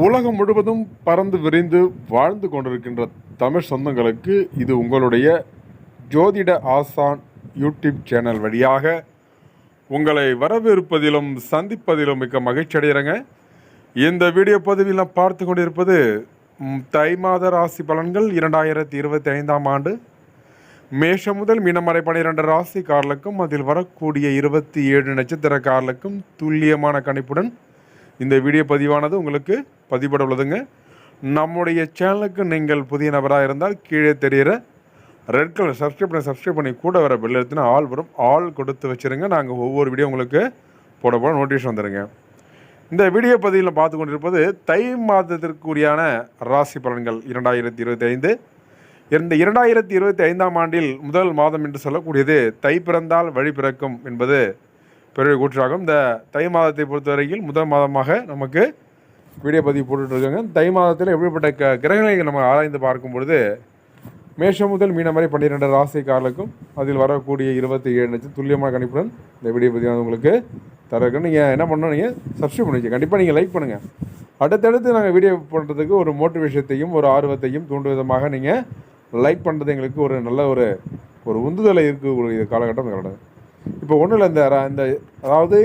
உலகம் முழுவதும் பறந்து விரிந்து வாழ்ந்து கொண்டிருக்கின்ற தமிழ் சொந்தங்களுக்கு இது உங்களுடைய ஜோதிட ஆசான் யூடியூப் சேனல் வழியாக உங்களை வரவேற்பதிலும் சந்திப்பதிலும் மிக்க மகிழ்ச்சி அடைகிறேங்க. இந்த வீடியோ பதிவில் நாம் பார்த்து கொண்டிருப்பது தை மாத ராசி பலன்கள் 2025 ஆண்டு மேஷம் முதல் மீனம் வரை 12 ராசிக்காரர்களுக்கும் அதில் வரக்கூடிய 27 நட்சத்திரக்காரர்களுக்கும் துல்லியமான கணிப்புடன் இந்த வீடியோ பதிவானது உங்களுக்கு பதிவிட உள்ளதுங்க. நம்முடைய சேனலுக்கு நீங்கள் புதிய நபராக இருந்தால் கீழே தெரிகிற ரெட் கலர் சப்ஸ்கிரைப் பண்ணி கூட வர பெல் எடுத்துனா ஆல் வரும். ஆல் கொடுத்து வச்சுருங்க. நாங்கள் ஒவ்வொரு வீடியோ உங்களுக்கு போட நோட்டீஸ் வந்துடுங்க. இந்த வீடியோ பதிவில் பார்த்து கொண்டிருப்பது தை மாதத்திற்குரியான ராசி பலன்கள் 2025. இந்த 2025 ஆண்டில் முதல் மாதம் என்று சொல்லக்கூடியது தை பிறந்தால் வழி பிறக்கும் என்பது பெரிய கூற்றாகும். இந்த தை மாதத்தை பொறுத்தவரையில் முதல் மாதமாக நமக்கு வீடியோ பதிவு போட்டுட்ருக்காங்க. தை மாதத்தில் எப்படிப்பட்ட கிரகங்களை நம்ம ஆராய்ந்து பார்க்கும் பொழுது மேஷம் முதல் மீனம் வரை 12 ராசிக்காரர்களுக்கும் அதில் வரக்கூடிய 27 லட்சம் துல்லியமான கணிப்புடன் இந்த வீடியோ பதிவானது உங்களுக்கு தரக்கு. நீங்கள் என்ன பண்ணணும், நீங்கள் சப்ஸ்கிரைப் பண்ணி வச்சு கண்டிப்பாக நீங்கள் லைக் பண்ணுங்கள். அடுத்தடுத்து நாங்கள் வீடியோ பண்ணுறதுக்கு ஒரு மோட்டிவேஷத்தையும் ஒரு ஆர்வத்தையும் தூண்டும் விதமாக நீங்கள் லைக் பண்ணுறது எங்களுக்கு ஒரு நல்ல ஒரு உந்துதலை இருக்கக்கூடிய காலகட்டம் கிடையாது. இப்போ ஒன்றும் இல்லை, இந்த அதாவது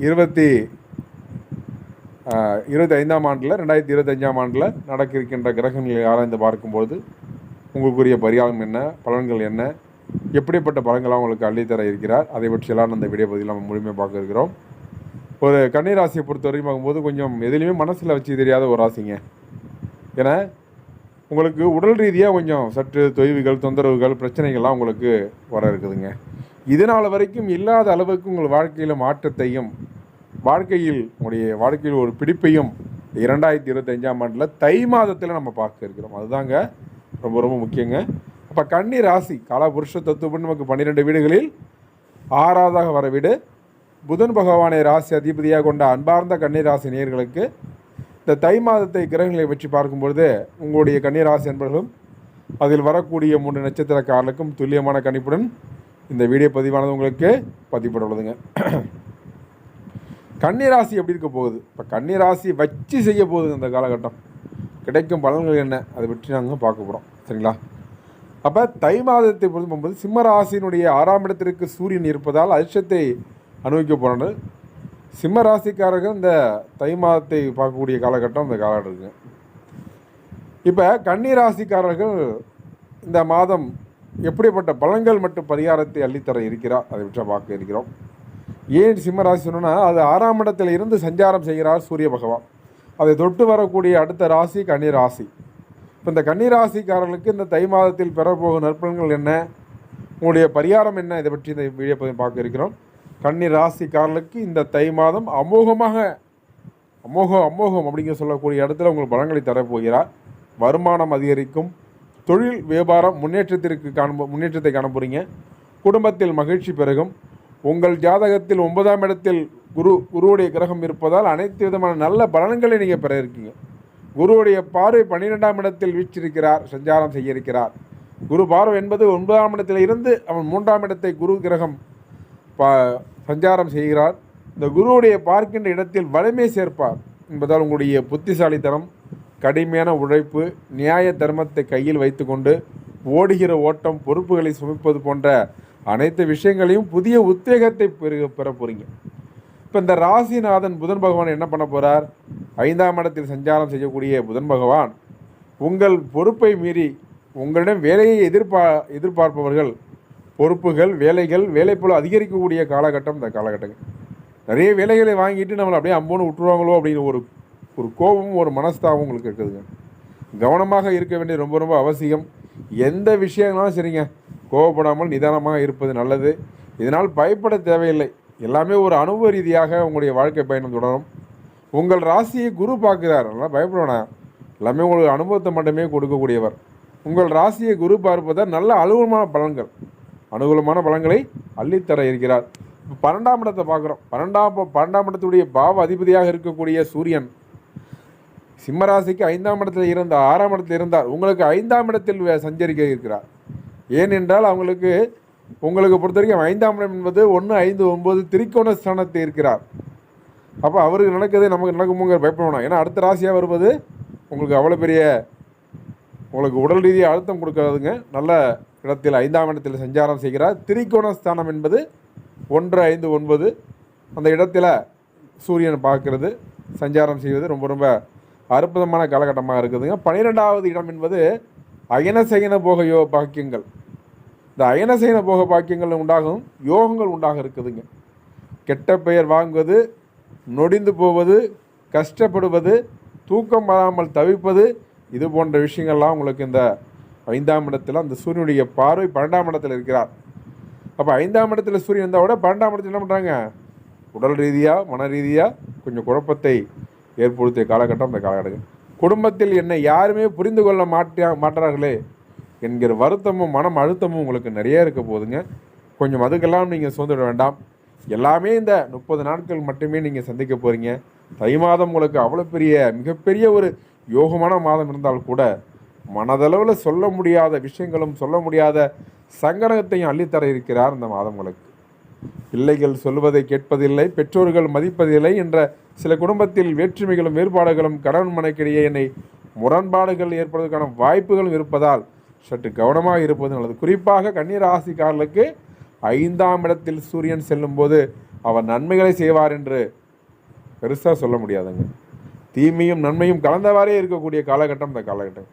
2025 ஆண்டில் 2025 ஆண்டில் நடக்க இருக்கின்ற கிரகங்களை ஆராய்ந்து பார்க்கும்போது உங்களுக்குரிய பரிகாரம் என்ன, பலன்கள் என்ன, எப்படிப்பட்ட பலன்களாக உங்களுக்கு அள்ளித்தர இருக்கிறார், அதை பற்றியெல்லாம் அந்த வீடியோ பதிவில் நம்ம முழுமையாக பார்க்க இருக்கிறோம். ஒரு கன்னிராசியை பொறுத்த வரைக்கும் பார்க்கும்போது கொஞ்சம் எதுலேயுமே மனசில் வச்சு தெரியாத ஒரு ராசிங்க. ஏன்னா உங்களுக்கு உடல் ரீதியாக கொஞ்சம் சற்று தொய்வுகள், தொந்தரவுகள், பிரச்சனைகள்லாம் உங்களுக்கு வர இருக்குதுங்க. இதனால் வரைக்கும் இல்லாத அளவுக்கு உங்கள் வாழ்க்கையில் மாற்றத்தையும் உங்களுடைய வாழ்க்கையில் ஒரு பிடிப்பையும் 2025 ஆண்டில் தை மாதத்தில் நம்ம பார்க்க இருக்கிறோம். அதுதாங்க ரொம்ப ரொம்ப முக்கியங்க. அப்போ கன்னி ராசி காலபுருஷ தத்துவம் நமக்கு 12 வீடுகளில் 6ஆவதாக வர வீடு புதன் பகவானை ராசி அதிபதியாக கொண்ட அன்பார்ந்த கன்னி ராசி நேயர்களுக்கு இந்த தை மாதத்தை கிரகங்களை வச்சு பார்க்கும்பொழுது உங்களுடைய கன்னிராசி என்பவர்களும் அதில் வரக்கூடிய 3 நட்சத்திரக்காரர்களுக்கும் துல்லியமான கணிப்புடன் இந்த வீடியோ பதிவானது உங்களுக்கு பதிவிட உள்ளதுங்க. கன்னிராசி எப்படி இருக்க போகுது, இப்போ கன்னிராசி வச்சு செய்ய போகுது இந்த காலகட்டம் கிடைக்கும் பலன்கள் என்ன, அதை பற்றி நாங்கள் பார்க்க போகிறோம். சரிங்களா? அப்போ தை மாதத்தை பொறுத்து போகும்போது சிம்ம ராசியினுடைய 6ஆம் இடத்திற்கு சூரியன் இருப்பதால் அதிர்ஷ்டத்தை அனுபவிக்க போகிறாங்க. சிம்ம ராசிக்காரர்கள் இந்த தை மாதத்தை பார்க்கக்கூடிய காலகட்டம் இந்த காலகட்டம் இருக்குங்க. இப்போ கன்னி ராசிக்காரர்கள் இந்த மாதம் எப்படிப்பட்ட பலன்கள் மற்றும் பரிகாரத்தை அள்ளித்தர இருக்கிறார், அதை பற்றி பார்க்க இருக்கிறோம். ஏன் சிம்ம ராசி சொன்னோன்னா, அது 6ஆம் இடத்தில் இருந்து சஞ்சாரம் செய்கிறார் சூரிய பகவான். அதை தொட்டு வரக்கூடிய அடுத்த ராசி கன்னி ராசி. இப்போ இந்த கன்னி ராசிக்காரர்களுக்கு இந்த தை மாதத்தில் பெறப்போகும் நற்பலன்கள் என்ன, உங்களுடைய பரிகாரம் என்ன, இதை பற்றி இந்த வீடியோ பார்க்க இருக்கிறோம். கன்னி ராசிக்காரர்களுக்கு இந்த தை மாதம் அமோகம் அப்படிங்கிற சொல்லக்கூடிய இடத்துல உங்களுக்கு பலன்களை தரப்போகிறார். வருமானம் அதிகரிக்கும், தொழில் வியாபாரம் முன்னேற்றத்தை காண போகிறீங்க. குடும்பத்தில் மகிழ்ச்சி பெருகும். உங்கள் ஜாதகத்தில் 9ஆம் இடத்தில் குருவுடைய கிரகம் இருப்பதால் அனைத்து விதமான நல்ல பலன்களை நீங்கள் பெற இருக்கீங்க. குருவுடைய பார்வை 12ஆம் இடத்தில் வீற்றிருக்கிறார், சஞ்சாரம் செய்ய இருக்கிறார். குரு பார்வை என்பது 9ஆம் இடத்தில் இருந்து அவன் 3ஆம் இடத்தை குரு கிரகம் சஞ்சாரம் செய்கிறார். இந்த குருவுடைய பார்க்கின்ற இடத்தில் வலிமை சேர்ப்பார் என்பதால் உங்களுடைய புத்திசாலித்தனம், கடுமையான உழைப்பு, நியாய தர்மத்தை கையில் வைத்து கொண்டு ஓடுகிற ஓட்டம், பொறுப்புகளை சுமப்பது போன்ற அனைத்து விஷயங்களையும் புதிய உத்வேகத்தை பெற போகிறீங்க. இப்போ இந்த ராசிநாதன் புதன் பகவான் என்ன பண்ண போகிறார், 5ஆம் இடத்தில் சஞ்சாரம் செய்யக்கூடிய புதன் பகவான் உங்கள் பொறுப்பை மீறி உங்களிடம் வேலையை எதிர்பார்ப்பவர்கள் பொறுப்புகள், வேலைப்போல அதிகரிக்கக்கூடிய காலகட்டம் இந்த காலகட்டங்கள். நிறைய வேலைகளை வாங்கிட்டு நம்மளை அப்படியே அம்போன்னு விட்டுருவாங்களோ அப்படின்னு ஒரு கோபமும் ஒரு மனஸ்தாபம் உங்களுக்கு இருக்குதுங்க. கவனமாக இருக்க வேண்டியது ரொம்ப ரொம்ப அவசியம். எந்த விஷயங்களாலும் சரிங்க, கோபப்படாமல் நிதானமாக இருப்பது நல்லது. இதனால் பயப்பட தேவையில்லை. எல்லாமே ஒரு அனுபவ ரீதியாக உங்களுடைய வாழ்க்கை பயணம் தொடரும். உங்கள் ராசியை குரு பார்க்கிறார், அதனால் பயப்படணும். எல்லாமே உங்களுக்கு அனுபவத்தை மட்டுமே கொடுக்கக்கூடியவர். உங்கள் ராசியை குரு பார்ப்பதால் நல்ல அனுகூலமான பலன்களை அள்ளித்தர இருக்கிறார். இப்போ 12ஆம் இடத்தை பார்க்குறோம். 12ஆம் இடத்துடைய பாவ அதிபதியாக இருக்கக்கூடிய சூரியன் சிம்மராசிக்கு 5ஆம் இடத்தில் இருந்தார், 6ஆம் இடத்தில் இருந்தார். உங்களுக்கு 5ஆம் இடத்தில் சஞ்சரிக்க இருக்கிறார். ஏனென்றால் உங்களுக்கு பொறுத்த வரைக்கும் 5ஆம் இடம் என்பது 1, 5, 9 திரிகோண ஸ்தானத்தை இருக்கிறார். அப்போ அவருக்கு நடக்குது நமக்கு நடக்குமோங்கிற பயப்படணும். ஏன்னா அடுத்த ராசியாக வருவது உங்களுக்கு அவ்வளோ பெரிய உங்களுக்கு உடல் ரீதியாக அழுத்தம் கொடுக்காதுங்க. நல்ல இடத்தில் 5ஆம் இடத்தில் சஞ்சாரம் செய்கிறார். திரிகோண ஸ்தானம் என்பது 1, 5, 9 அந்த இடத்துல சூரியன் பார்க்கறது சஞ்சாரம் செய்வது ரொம்ப ரொம்ப அற்புதமான காலகட்டமாக இருக்குதுங்க. 12வது இடம் என்பது அயனசயன போக பாக்கியங்கள். இந்த அயனசயன போக பாக்கியங்கள் உண்டாகும், யோகங்கள் உண்டாக இருக்குதுங்க. கெட்ட பெயர் வாங்குவது, நொடிந்து போவது, கஷ்டப்படுவது, தூக்கம் வராமல் தவிப்பது, இது போன்ற விஷயங்கள்லாம் உங்களுக்கு இந்த 5ஆம் இடத்துல அந்த சூரியனுடைய பார்வை 12ஆம் இடத்துல இருக்கிறார். அப்போ 5ஆம் இடத்துல சூரியன் இருந்தால் விட 12ஆம் இடத்துல என்ன பண்ணுறாங்க, உடல் ரீதியாக மன ரீதியாக கொஞ்சம் குழப்பத்தை ஏற்படுத்திய காலகட்டம் அந்த காலகட்டம். குடும்பத்தில் என்னை யாருமே புரிந்து கொள்ள மாட்டார்களே என்கிற வருத்தமும் மனம் அழுத்தமும் உங்களுக்கு நிறைய இருக்க போகுதுங்க. கொஞ்சம் அதுக்கெல்லாம் நீங்கள் சோர்ந்துட வேண்டாம். எல்லாமே இந்த 30 நாட்கள் மட்டுமே நீங்கள் சந்திக்க போகிறீங்க. தை மாதம் உங்களுக்கு அவ்வளோ பெரிய மிகப்பெரிய ஒரு யோகமான மாதம் இருந்தால் கூட மனதளவில் சொல்ல முடியாத விஷயங்களும் சொல்ல முடியாத சங்கடத்தையும் அள்ளித்தர இருக்கிறார் இந்த மாதம் உங்களுக்கு. பிள்ளைகள் சொல்வதை கேட்பதில்லை, பெற்றோர்கள் மதிப்பதில்லை என்ற சில குடும்பத்தில் வேற்றுமைகளும் வேறுபாடுகளும் கணவன் மனைக்கிடையே என்னை முரண்பாடுகள் ஏற்படுவதற்கான வாய்ப்புகளும் இருப்பதால் சற்று கவனமாக இருப்பது நல்லது. குறிப்பாக கன்னி ராசிக்காரர்களுக்கு 5ஆம் இடத்தில் சூரியன் செல்லும்போது அவர் நன்மைகளை செய்வார் என்று பெருசாக சொல்ல முடியாதுங்க. தீமையும் நன்மையும் கலந்தவாறே இருக்கக்கூடிய காலகட்டம் இந்த காலகட்டம்.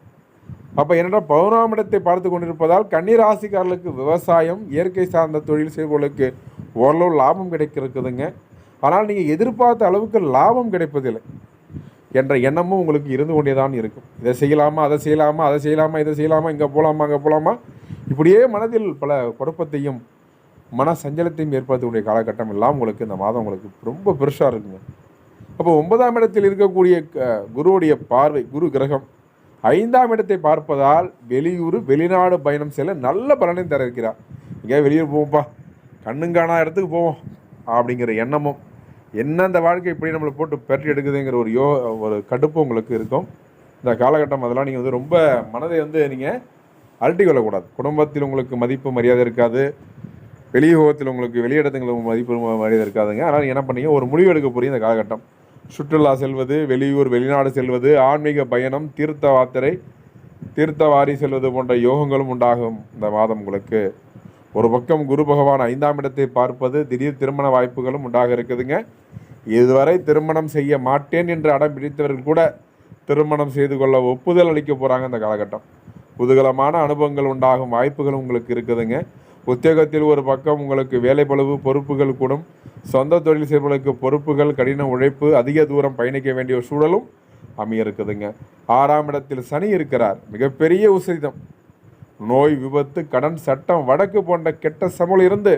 அப்போ என்னென்னா 11ஆம் இடத்தை பார்த்து கொண்டிருப்பதால் கன்னி ராசிக்காரர்களுக்கு விவசாயம், இயற்கை சார்ந்த தொழில் செய்பவர்களுக்கு ஓரளவு லாபம் கிடைக்கிறதுங்க. ஆனால் நீங்கள் எதிர்பார்த்த அளவுக்கு லாபம் கிடைப்பதில்லை என்ற எண்ணமும் உங்களுக்கு இருந்து கொண்டே தான் இருக்கும். இதை செய்யலாமா, அதை செய்யலாமா, அதை செய்யலாமா, இதை செய்யலாமா, இங்கே போகலாமா, அங்கே போகலாமா, இப்படியே மனதில் பல குழப்பத்தையும் மன சஞ்சலத்தையும் ஏற்படுத்தக்கூடிய காலகட்டம் எல்லாம் உங்களுக்கு இந்த மாதம் உங்களுக்கு ரொம்ப பெருசாக இருக்குங்க. அப்போ 9ஆம் இடத்தில் இருக்கக்கூடிய குருவுடைய பார்வை, குரு கிரகம் 5ஆம் இடத்தை பார்ப்பதால் வெளியூர் வெளிநாடு பயணம் செல்ல நல்ல பலனையும் தர இருக்கிறார். இங்கே வெளியூர் போவோம்ப்பா, கண்ணுங்கான இடத்துக்கு போவோம் அப்படிங்கிற எண்ணமும், என்ன இந்த வாழ்க்கை இப்படி நம்மளை போட்டு பெருட்டி எடுக்குதுங்கிற ஒரு கடுப்பு உங்களுக்கு இருக்கும் இந்த காலகட்டம். அதெல்லாம் நீங்கள் ரொம்ப மனதை நீங்கள் அலட்டி கொள்ளக்கூடாது. குடும்பத்தில் உங்களுக்கு மதிப்பு மரியாதை இருக்காது, வெளியுகத்தில் உங்களுக்கு வெளியிடத்துங்களுக்கு மதிப்பு மரியாதை இருக்காதுங்க. அதனால் நீங்கள் என்ன பண்ணீங்க, ஒரு முடிவு எடுக்க போகிறீங்க இந்த காலகட்டம். சுற்றுலா செல்வது, வெளியூர் வெளிநாடு செல்வது, ஆன்மீக பயணம், தீர்த்தவாரி செல்வது போன்ற யோகங்களும் உண்டாகும் இந்த மாதம் உங்களுக்கு. ஒரு பக்கம் குரு பகவான் 5ஆம் இடத்தை பார்ப்பது, திடீர் திருமண வாய்ப்புகளும் உண்டாக இருக்குதுங்க. இதுவரை திருமணம் செய்ய மாட்டேன் என்று அடம் பிடித்தவர்கள் கூட திருமணம் செய்து கொள்ள ஒப்புதல் அளிக்க போகிறாங்க இந்த காலகட்டம். குதூகலமான அனுபவங்கள் உண்டாகும் வாய்ப்புகளும் உங்களுக்கு இருக்குதுங்க. உத்தியோகத்தில் ஒரு பக்கம் உங்களுக்கு வேலைப்பளவு, பொறுப்புகள் கூடும். சொந்த தொழில் செய்வர்களுக்கு பொறுப்புகள், கடின உழைப்பு, அதிக தூரம் பயணிக்க வேண்டிய சூழலும் அமைய இருக்குதுங்க. 6ஆம் இடத்தில் சனி இருக்கிறார், மிகப்பெரிய உசிதம். நோய், விபத்து, கடன், சட்டம், வழக்கு போன்ற கெட்ட சமூகம் இருந்து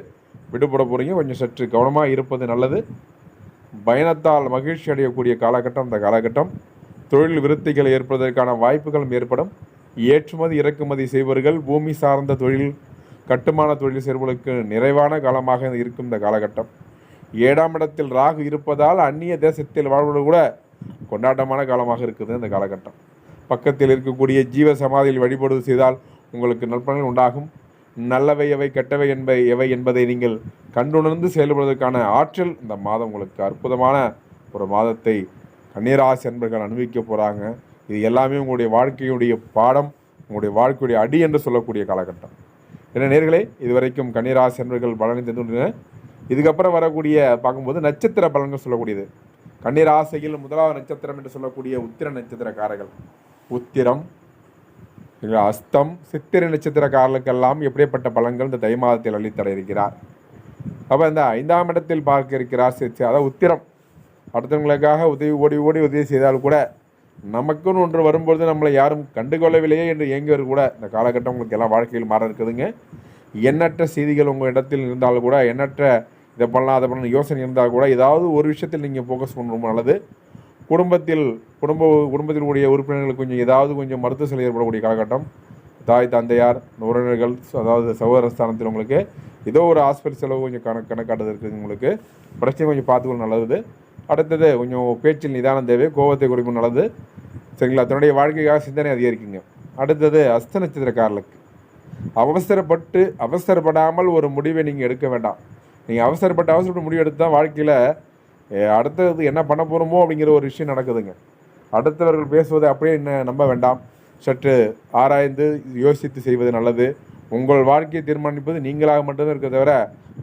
விடுபட போகிறீங்க. கொஞ்சம் சற்று கவனமாக இருப்பது நல்லது. பயணத்தால் மகிழ்ச்சி அடையக்கூடிய காலகட்டம் இந்த காலகட்டம். தொழில் விருத்திகள் ஏற்படுவதற்கான வாய்ப்புகளும் ஏற்படும். ஏற்றுமதி இறக்குமதி செய்பவர்கள், பூமி சார்ந்த தொழில், கட்டுமான தொழில் செய்பவர்களுக்கு நிறைவான காலமாக இருக்கும் இந்த காலகட்டம். 7ஆம் இடத்தில் ராகு இருப்பதால் அந்நிய தேசத்தில் வாழ்வது கூட கொண்டாட்டமான காலமாக இருக்குது இந்த காலகட்டம். பக்கத்தில் இருக்கக்கூடிய ஜீவ சமாதியில் வழிபாடு செய்தால் உங்களுக்கு நற்பலன்கள் உண்டாகும். நல்லவை எவை, கெட்டவை எவை என்பதை நீங்கள் கண்டுணர்ந்து செயல்படுவதற்கான ஆற்றல் இந்த மாதம் உங்களுக்கு அற்புதமான ஒரு மாதத்தை கன்னிராசி அன்பர்கள் அனுபவிக்க போகிறாங்க. இது எல்லாமே உங்களுடைய வாழ்க்கையுடைய பாடம், உங்களுடைய வாழ்க்கையுடைய அடி என்று சொல்லக்கூடிய காலகட்டம். என்ன நேர்களே, இதுவரைக்கும் கன்னிராசி அன்பர்கள் பலனை தந்துள்ளன. இதுக்கப்புறம் வரக்கூடிய பார்க்கும்போது நட்சத்திர பலன்கள் சொல்லக்கூடியது. கன்னிராசியில் 1வது நட்சத்திரம் என்று சொல்லக்கூடிய உத்திர நட்சத்திரக்காரர்கள், உத்திரம், அஸ்தம், சித்திரை நட்சத்திரக்காரர்களுக்கெல்லாம் எப்படிப்பட்ட பலன்கள் இந்த தை மாதத்தில் அளித்தர இருக்கிறார். அப்போ இந்த 5ஆம் இடத்தில் பார்க்க இருக்கிறார். அதாவது உத்திரம், அடுத்தவங்களுக்காக உதவி செய்தால் கூட நமக்குன்னு ஒன்று வரும்பொழுது நம்மளை யாரும் கண்டுகொள்ளவில்லையே என்று இயங்குவது கூட இந்த காலகட்டம் உங்களுக்கு எல்லாம் வாழ்க்கையில் மாற இருக்குதுங்க. எண்ணற்ற செய்திகள் உங்கள் இடத்தில் இருந்தாலும் கூட, எண்ணற்ற இதை பண்ணலாம் அதை பண்ணலாம் யோசனை இருந்தால் கூட, ஏதாவது ஒரு விஷயத்தில் நீங்கள் ஃபோக்கஸ் பண்ண ரொம்ப நல்லது. குடும்பத்தில் கூடிய உறுப்பினர்களுக்கு கொஞ்சம் மருத்துவ செலவு ஏற்படக்கூடிய காலகட்டம். தாய் தந்தையார் உறவினர்கள், அதாவது சகோதர ஸ்தானத்தில் உங்களுக்கு ஏதோ ஒரு ஹாஸ்பிட்டல் செலவு கொஞ்சம் கணக்காட்டது இருக்குது. உங்களுக்கு பிரச்சனை கொஞ்சம் பார்த்துக்கொள்ள நல்லது. அடுத்தது கொஞ்சம் பேச்சில் நிதானம் தேவை, கோபத்தை குறைக்கும் நல்லது. சரிங்களா, தன்னுடைய வாழ்க்கைக்காக சிந்தனை அதிகரிக்குங்க. அடுத்தது அஸ்த நட்சத்திரக்காரர்களுக்கு அவசரப்படாமல் ஒரு முடிவை நீங்கள் எடுக்க வேண்டாம். நீங்கள் அவசரப்பட்டு முடிவு எடுத்து தான் வாழ்க்கையில் அடுத்தது என்ன பண்ண போகிறோமோ அப்படிங்கிற ஒரு விஷயம் நடக்குதுங்க. அடுத்தவர்கள் பேசுவதை அப்படியே நம்ப வேண்டாம். சற்று ஆராய்ந்து யோசித்து செய்வது நல்லது. உங்கள் வாழ்க்கையை தீர்மானிப்பது நீங்களாக மட்டுமே இருக்க தவிர,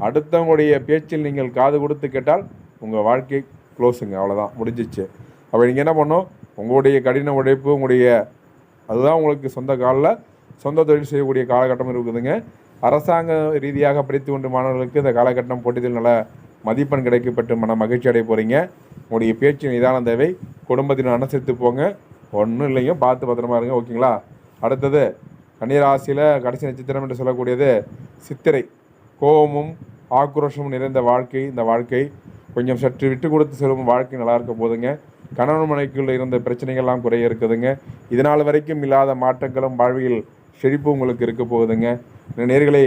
அடுத்தவங்களுடைய பேச்சில் நீங்கள் காது கொடுத்து கேட்டால் உங்கள் வாழ்க்கை க்ளோஸுங்க. அவ்வளோதான், முடிஞ்சிச்சு. அப்போ நீங்கள் என்ன பண்ணணும், உங்களுடைய கடின உழைப்பு, அதுதான் உங்களுக்கு சொந்த காலில் சொந்த தொழில் செய்யக்கூடிய காலகட்டம் இருக்குதுங்க. அரசாங்க ரீதியாக படித்து கொண்ட மாணவர்களுக்கு இந்த காலகட்டம் போட்டியில் நல்ல மதிப்பெண் கிடைக்கப்பட்டு மகிழ்ச்சி அடைய போகிறீங்க. உங்களுடைய பேச்சு நிதானம் தேவை. குடும்பத்தின் அனுசரித்து போங்க. ஒன்றும் இல்லைங்க, பார்த்து பத்திரமா இருங்க. ஓகேங்களா? அடுத்தது கன்னிராசியில் கடைசி நட்சத்திரம் என்று சொல்லக்கூடியது சித்திரை. கோபமும் ஆக்ரோஷமும் நிறைந்த வாழ்க்கை. இந்த வாழ்க்கை கொஞ்சம் சற்று விட்டு கொடுத்து செல்லும் வாழ்க்கை நல்லா இருக்க போதுங்க. கணவன் மனைக்குள்ள இருந்த பிரச்சனைகள்லாம் குறைய இருக்குதுங்க. இதனால் வரைக்கும் இல்லாத மாற்றங்களும் வாழ்வியல் செழிப்பு உங்களுக்கு இருக்க போகுதுங்க. நேர்களே,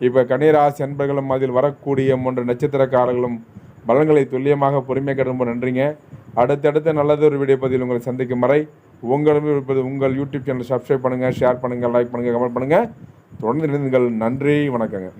இப்போ கன்னிராசி அன்பர்களும் அதில் வரக்கூடிய 3 நட்சத்திரக்காரர்களும் பலன்களை துல்லியமாக பொறுமை ரொம்ப நன்றிங்க. அடுத்தடுத்த நல்லதொரு வீடியோ பதிவில் உங்களை சந்திக்கும் வரை உங்களிடம் இருப்பது உங்கள் யூடியூப் சேனல். சப்ஸ்கிரைப் பண்ணுங்கள், ஷேர் பண்ணுங்கள், லைக் பண்ணுங்கள், கமெண்ட் பண்ணுங்கள். தொடர்ந்து இணைந்தீர்கள். நன்றி, வணக்கங்க.